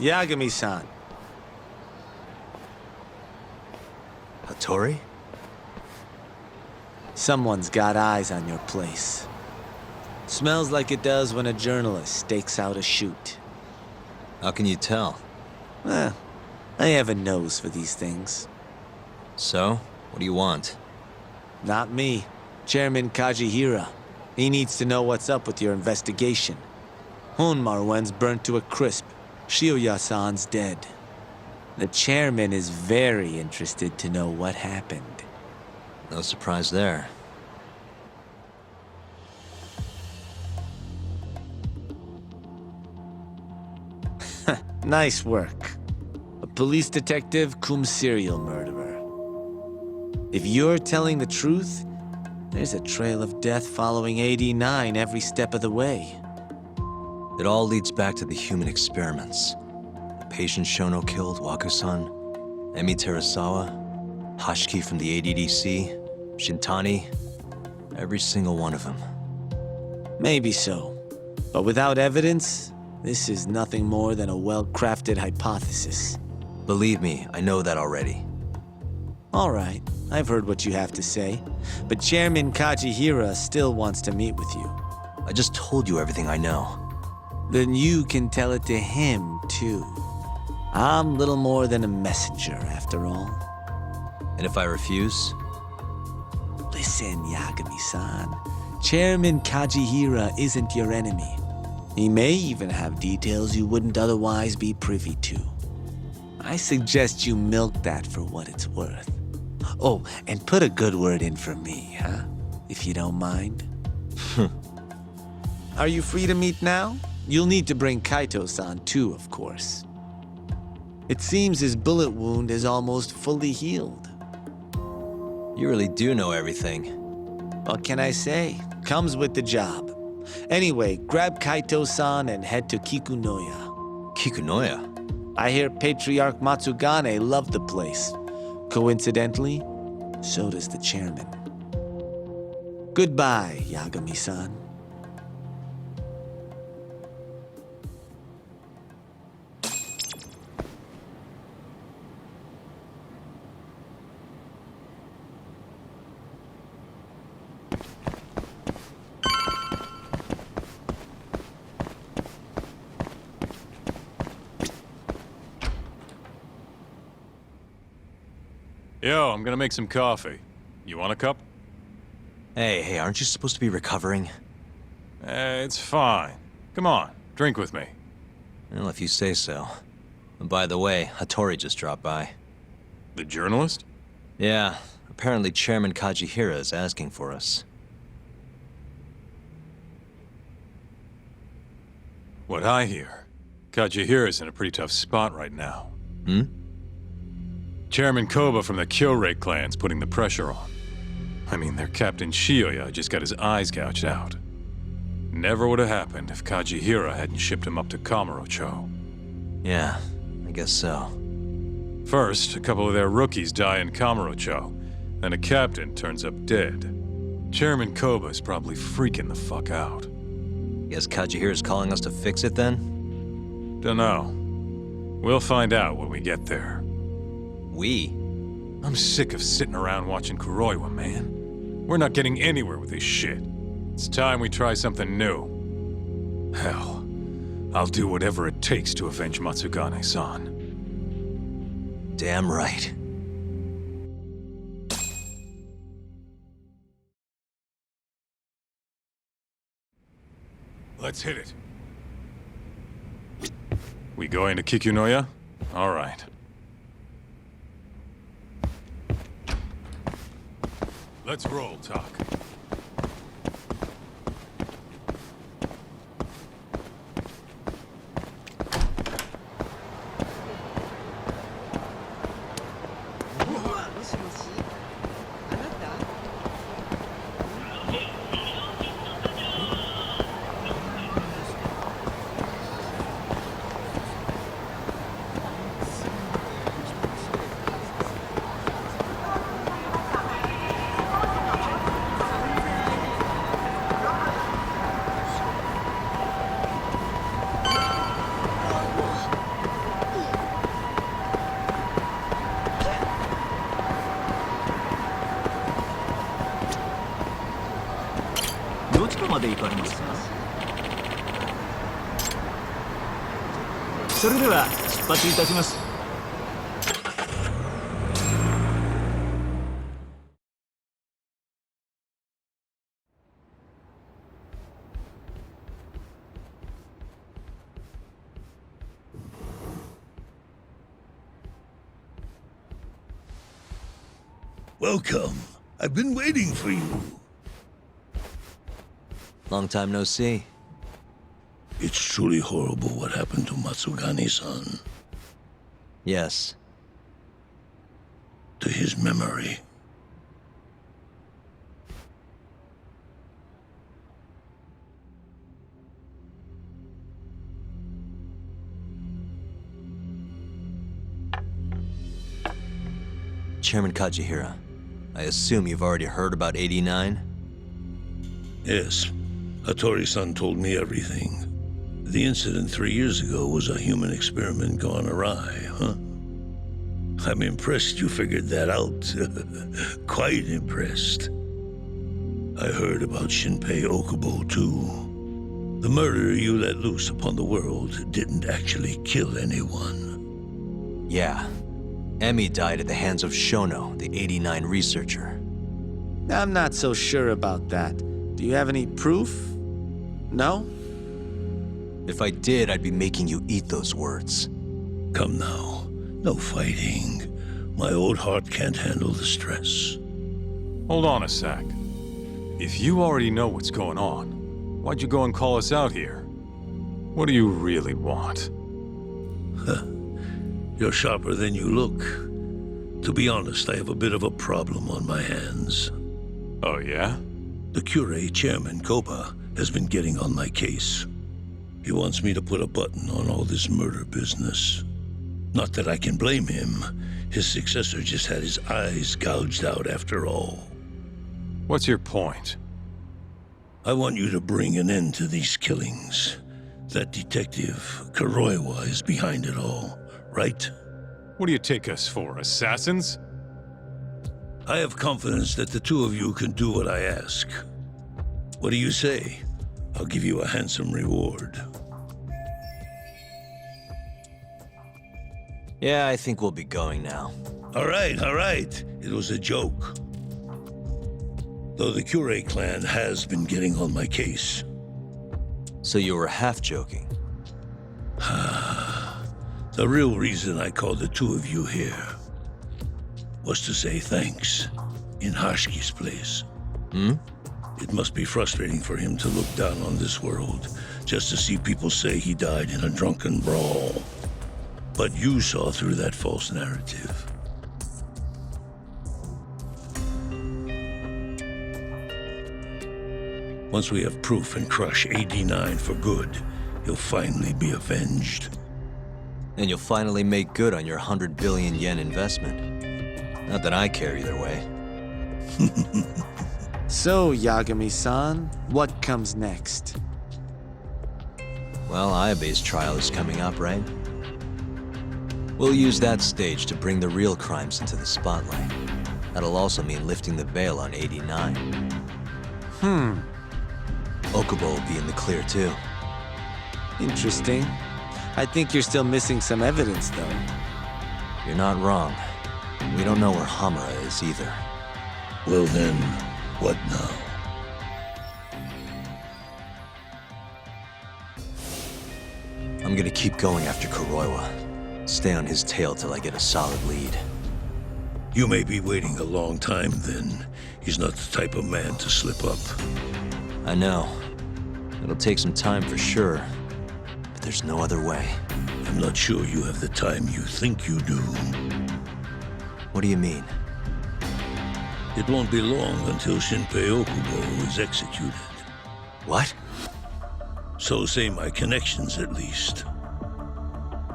Yagami-san. Hattori? Someone's got eyes on your place. Smells like it does when a journalist stakes out a shoot. How can you tell? I have a nose for these things. So, what do you want? Not me. Chairman Kajihira. He needs to know what's up with your investigation. Honmaruen's burnt to a crisp. Shioya-san's dead. The chairman is very interested to know what happened. No surprise there. Nice work. A police detective cum serial murderer. If you're telling the truth, there's a trail of death following AD-9 every step of the way. It all leads back to the human experiments. The patient Shono killed, Waku-san, Emi Terasawa, Hashiki from the ADDC, Shintani, every single one of them. Maybe so. But without evidence, this is nothing more than a well-crafted hypothesis. Believe me, I know that already. All right, I've heard what you have to say. But Chairman Kajihira still wants to meet with you. I just told you everything I know. Then you can tell it to him, too. I'm little more than a messenger, after all. And if I refuse? Listen, Yagami-san. Chairman Kajihira isn't your enemy. He may even have details you wouldn't otherwise be privy to. I suggest you milk that for what it's worth. Oh, and put a good word in for me, huh? If you don't mind. Are you free to meet now? You'll need to bring Kaito-san too, of course. It seems his bullet wound is almost fully healed. You really do know everything. What can I say? Comes with the job. Anyway, grab Kaito-san and head to Kirunoya. Kirunoya? I hear Patriarch Matsugane loved the place. Coincidentally, so does the chairman. Goodbye, Yagami-san. Yo, I'm gonna make some coffee. You want a cup? Hey, aren't you supposed to be recovering? It's fine. Come on, drink with me. Well, if you say so. And by the way, Hattori just dropped by. The journalist? Yeah, apparently Chairman Kajihira is asking for us. What I hear, Kajihira's in a pretty tough spot right now. Chairman Koba from the Kyorei clan's putting the pressure on. I mean, their Captain Shioya just got his eyes gouged out. Never would have happened if Kajihira hadn't shipped him up to Kamurocho. Yeah, I guess so. First, a couple of their rookies die in Kamurocho, then a captain turns up dead. Chairman Koba's probably freaking the fuck out. Guess Kajihira's calling us to fix it then? Dunno. We'll find out when we get there. We? I'm sick of sitting around watching Kuroiwa, man. We're not getting anywhere with this shit. It's time we try something new. Hell, I'll do whatever it takes to avenge Matsugane-san. Damn right. Let's hit it. We going to Kirunoya? All right. Let's roll, Talk. で行かれますか？それでは出発いたします。Welcome. I've been waiting for you. Long time no see. It's truly horrible what happened to Matsugane-san. Yes. To his memory. Chairman Kajihira, I assume you've already heard about 89? Yes. Hattori-san told me everything. The incident 3 years ago was a human experiment gone awry, huh? I'm impressed you figured that out. Quite impressed. I heard about Shinpei Okubo, too. The murder you let loose upon the world didn't actually kill anyone. Yeah. Emi died at the hands of Shono, the 89 researcher. I'm not so sure about that. Do you have any proof? No? If I did, I'd be making you eat those words. Come now. No fighting. My old heart can't handle the stress. Hold on a sec. If you already know what's going on, why'd you go and call us out here? What do you really want? You're sharper than you look. To be honest, I have a bit of a problem on my hands. Oh, yeah? The Cure, Chairman Koba, has been getting on my case. He wants me to put a button on all this murder business. Not that I can blame him. His successor just had his eyes gouged out after all. What's your point? I want you to bring an end to these killings. That detective, Kirunoya, is behind it all, right? What do you take us for, assassins? I have confidence that the two of you can do what I ask. What do you say? I'll give you a handsome reward. Yeah, I think we'll be going now. All right. It was a joke. Though the Cure clan has been getting on my case. So you were half joking? The real reason I called the two of you here was to say thanks in Hashki's place. It must be frustrating for him to look down on this world, just to see people say he died in a drunken brawl. But you saw through that false narrative. Once we have proof and crush AD9 for good, he'll finally be avenged. And you'll finally make good on your 100 billion yen investment. Not that I care either way. So, Yagami-san, what comes next? Well, Ayabe's trial is coming up, right? We'll use that stage to bring the real crimes into the spotlight. That'll also mean lifting the veil on 89. Okubo will be in the clear, too. Interesting. I think you're still missing some evidence, though. You're not wrong. We don't know where Hamura is either. Well then, what now? I'm gonna keep going after Kirunoya. Stay on his tail till I get a solid lead. You may be waiting a long time then. He's not the type of man to slip up. I know. It'll take some time for sure. But there's no other way. I'm not sure you have the time you think you do. What do you mean? It won't be long until Shinpei Okubo is executed. What? So say my connections, at least.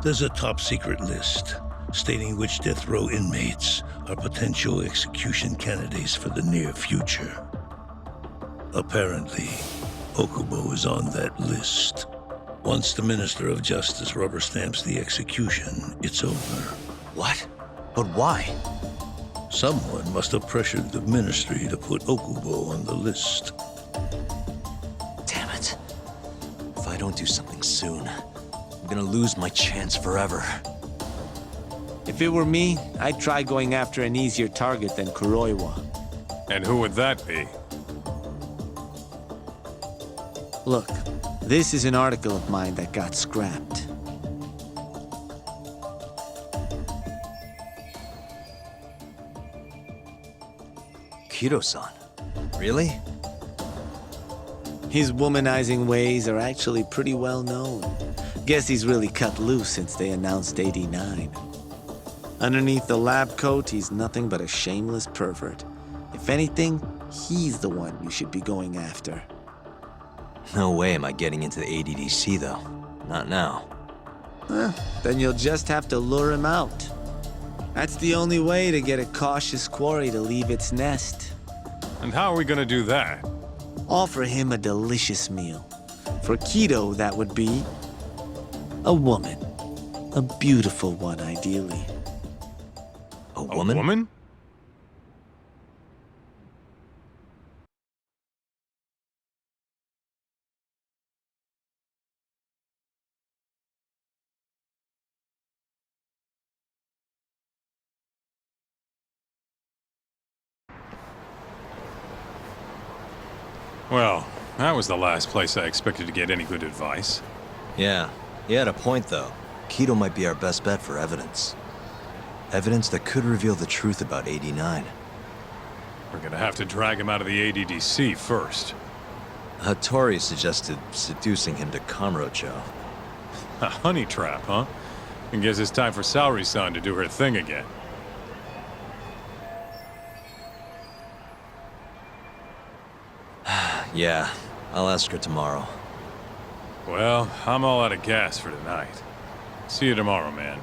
There's a top-secret list stating which death row inmates are potential execution candidates for the near future. Apparently, Okubo is on that list. Once the Minister of Justice rubber stamps the execution, it's over. What? But why? Someone must have pressured the Ministry to put Okubo on the list. don't do something soon, I'm gonna lose my chance forever. If it were me, I'd try going after an easier target than Kuroiwa. And who would that be? Look, this is an article of mine that got scrapped. Kido-san? Really? His womanizing ways are actually pretty well known. Guess he's really cut loose since they announced 89. Underneath the lab coat, he's nothing but a shameless pervert. If anything, he's the one you should be going after. No way am I getting into the ADDC, though. Not now. Then you'll just have to lure him out. That's the only way to get a cautious quarry to leave its nest. And how are we gonna do that? Offer him a delicious meal. For Kido, that would be a woman. A beautiful one, ideally. A woman? A woman? Well, that was the last place I expected to get any good advice. Yeah, he had a point, though. Kido might be our best bet for evidence. Evidence that could reveal the truth about 89. We're gonna have to drag him out of the ADDC first. Hattori suggested seducing him to Kamurocho. A honey trap, huh? I guess it's time for Saori-san to do her thing again. Yeah, I'll ask her tomorrow. Well, I'm all out of gas for tonight. See you tomorrow, man.